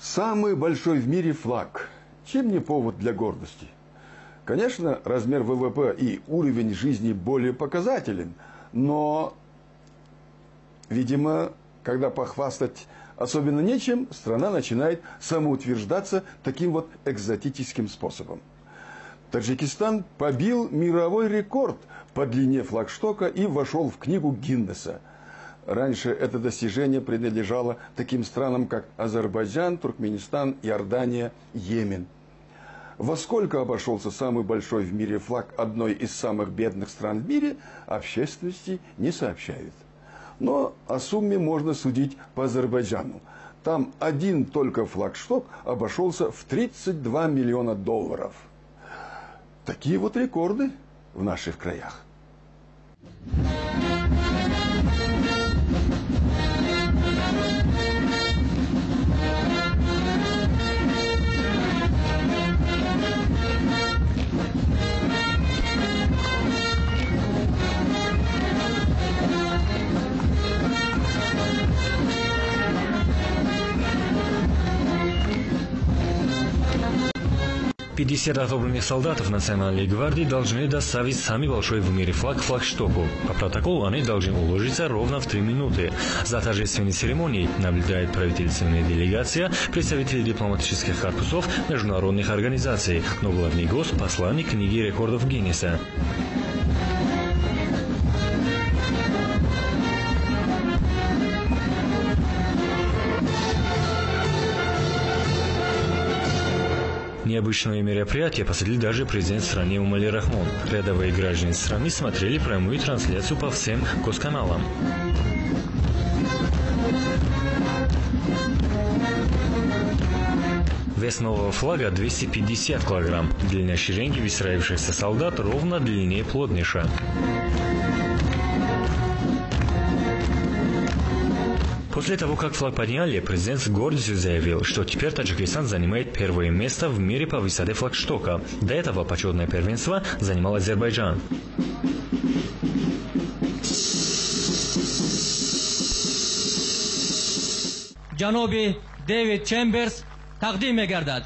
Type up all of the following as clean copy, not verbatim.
Самый большой в мире флаг. Чем не повод для гордости? Конечно, размер ВВП и уровень жизни более показателен, но, видимо, когда похвастать особенно нечем, страна начинает самоутверждаться таким вот экзотическим способом. Таджикистан побил мировой рекорд по длине флагштока и вошел в книгу Гиннесса. Раньше это достижение принадлежало таким странам, как Азербайджан, Туркменистан, Иордания, Йемен. Во сколько обошелся самый большой в мире флаг одной из самых бедных стран в мире, общественности не сообщают. Но о сумме можно судить по Азербайджану. Там один только флагшток обошелся в $32 миллиона. Такие вот рекорды в наших краях. 50 отобранных солдатов Национальной гвардии должны доставить самый большой в мире флаг к флагштоку. По протоколу они должны уложиться ровно в 3 минуты. За торжественной церемонией наблюдает правительственная делегация, представители дипломатических корпусов международных организаций, но главный гость – посланник книги рекордов Гиннесса. Необычное мероприятие посетил даже президент страны Эмомали Рахмон. Рядовые граждане страны смотрели прямую трансляцию по всем госканалам. Вес нового флага 250 килограмм. Длина шеренги выстраившихся солдат ровно длиннее полотниша. После того, как флаг подняли, президент с гордостью заявил, что теперь Таджикистан занимает первое место в мире по высоте флагштока. До этого почетное первенство занимал Азербайджан. Джаноби Дэвид Чемберс тaqdim мегардад.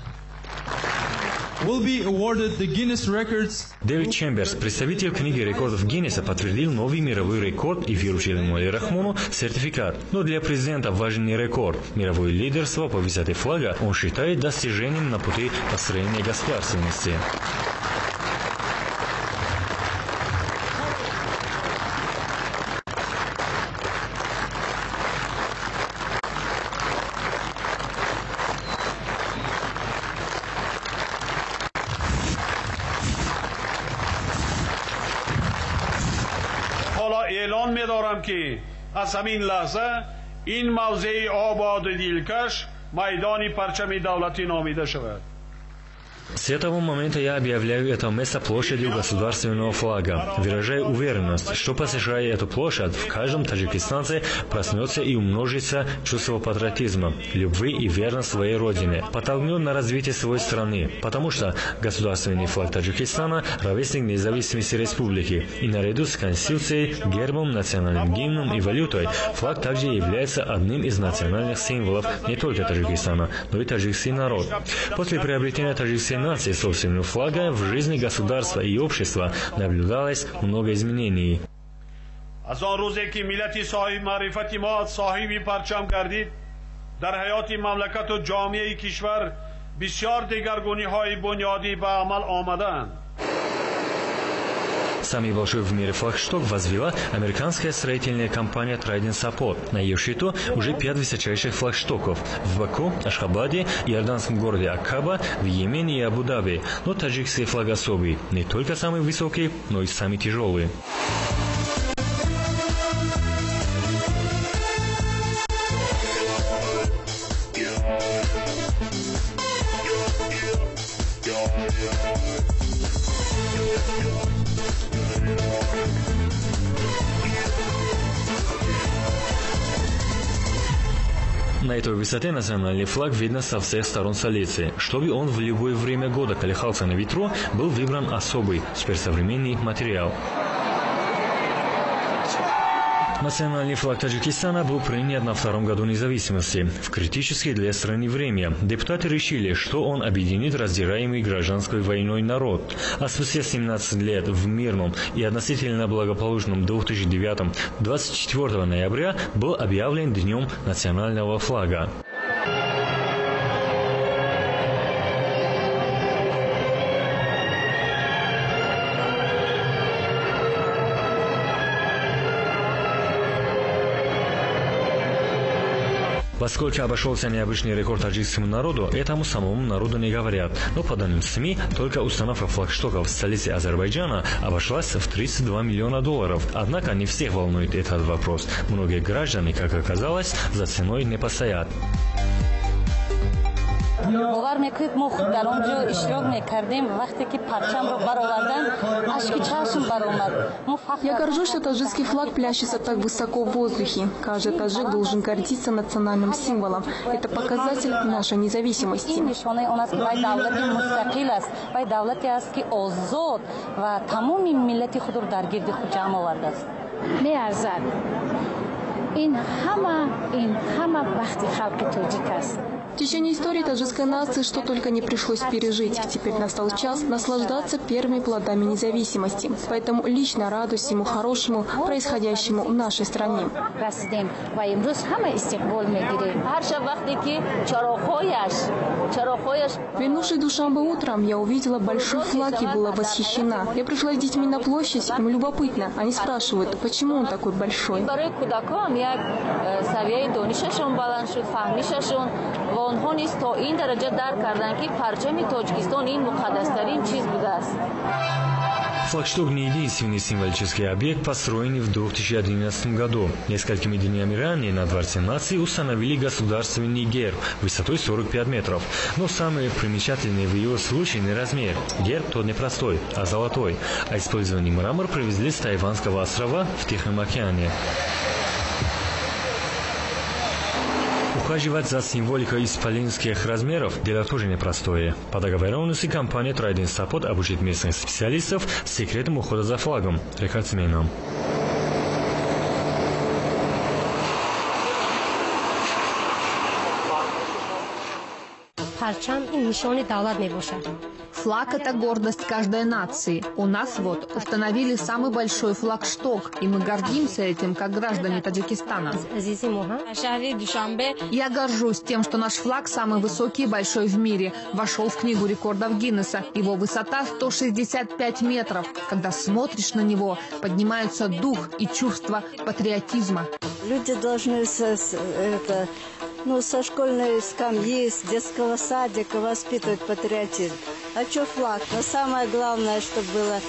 Will be awarded the Guinness Records. Дэвид Чемберс, представитель книги рекордов Гиннесса, подтвердил новый мировой рекорд и вручил Эмомали Рахмону сертификат. Но для президента важен не рекорд. Мировое лидерство по высоте флага он считает достижением на пути построения государственности. اعلان می‌دارم که از همین لحظه این موضع آباد دیلکش میدان پرچم دولتی نامیده شود. С этого момента я объявляю это место площадью государственного флага, выражая уверенность, что посещая эту площадь, в каждом таджикистанце проснется и умножится чувство патриотизма, любви и верности своей родине, подтолкнет на развитие своей страны, потому что государственный флаг Таджикистана – ровесник независимости республики, и наряду с Конституцией, гербом, национальным гимном и валютой, флаг также является одним из национальных символов не только Таджикистана, но и таджикский народ. После приобретения таджикской нации собственного флага в жизни государства и общества наблюдалось много изменений. از آن روزی که ملت صاحب معرفت ما صاحب پرچم گردید در حیات مملکت و جامعه کشور بسیار دگرگونی‌های بنیادی به عمل آمدند. Самый большой в мире флагшток возвела американская строительная компания Trident Support. На ее счету уже 5 высочайших флагштоков в Баку, Ашхабаде, иорданском городе Аккаба, в Йемене и Абу-Даби. Но таджикский флаг особый. Не только самый высокий, но и самый тяжелый. На этой высоте национальный флаг видно со всех сторон столицы. Чтобы он в любое время года колыхался на ветру, был выбран особый, суперсовременный материал. Национальный флаг Таджикистана был принят на втором году независимости. В критическое для страны время депутаты решили, что он объединит раздираемый гражданской войной народ. А спустя 17 лет в мирном и относительно благополучном 2009 24 ноября был объявлен Днем национального флага. Поскольку обошелся необычный рекорд таджикскому народу, этому самому народу не говорят. Но по данным СМИ, только установка флагштока в столице Азербайджана обошлась в $32 миллиона. Однако не всех волнует этот вопрос. Многие граждане, как оказалось, за ценой не постоят. باور میکنید ما خود در اونجا اشتراک میکردیم وقتی که پرچم رو برآوردن اشک چشم برآمد. Я горжусь, что таджикский флаг плящется так высоко в воздухе. Каждый таджик должен гордиться национальным символом. Это показатель нашей независимости. این نشانه اون است که وای دولتی مستقل است، وای دولتی است که آزاد و تمام ملت خود رو در گرد خود جمع آورده است. میارزد این همه وقتی خلق تاجیک است. В течение истории таджикской нации что только не пришлось пережить. Теперь настал час наслаждаться первыми плодами независимости. Поэтому лично радуюсь всему хорошему, происходящему в нашей стране. Вернувшись в Душанбе утром, я увидела большой флаг и была восхищена. Я пришла с детьми на площадь, им любопытно. Они спрашивают, почему он такой большой. آنها نیز تا این درجه درک کردند که پرچم تاجیکستان این مقدس‌ترین چیز بوده است. Флагшток не единственный символический объект, построенный в 2011 году. Несколькими днями ранее на Дворце нации установили государственный герб высотой 45 метров. Но самый примечательный в его случае не размер. Герб тот не простой, а золотой. А использованный мрамор привезли с Тайванского острова в Тихом океане. Ухаживать за символикой исполинских размеров – дело тоже непростое. По договоренности компания Trident Support обучит местных специалистов секретам ухода за флагом – рекордсменам. Флаг – это гордость каждой нации. У нас вот установили самый большой флагшток, и мы гордимся этим, как граждане Таджикистана. Я горжусь тем, что наш флаг самый высокий и большой в мире. Вошел в книгу рекордов Гиннесса. Его высота 165 метров. Когда смотришь на него, поднимаются дух и чувство патриотизма. Люди должны со школьной скамьи, с детского садика воспитывать патриотизм. А что флаг? Но самое главное, чтобы было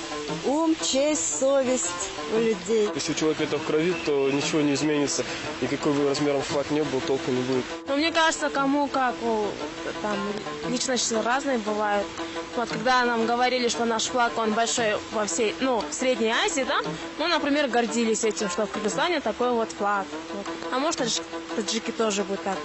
ум, честь, совесть у людей. Если у человека это в крови, то ничего не изменится. И какой бы размером флаг не был, толку не будет. Но мне кажется, кому как, там личности разные бывают. Вот когда нам говорили, что наш флаг, он большой во всей, в Средней Азии, да, мы, например, гордились этим, что в Кыргызстане такой вот флаг. Вот. А может, таджики тоже будут так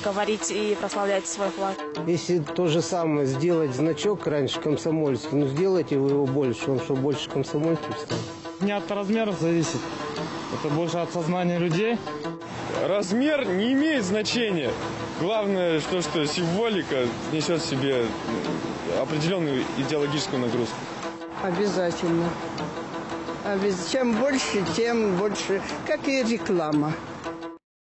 говорить и прославлять свой флаг. Если то же самое сделать значок раньше комсомольский, сделайте вы его больше, он что, больше комсомольским стал? Не от размеров зависит, это больше от сознания людей. Размер не имеет значения. Главное, что символика несет в себе определенную идеологическую нагрузку. Обязательно. Чем больше, тем больше, как и реклама.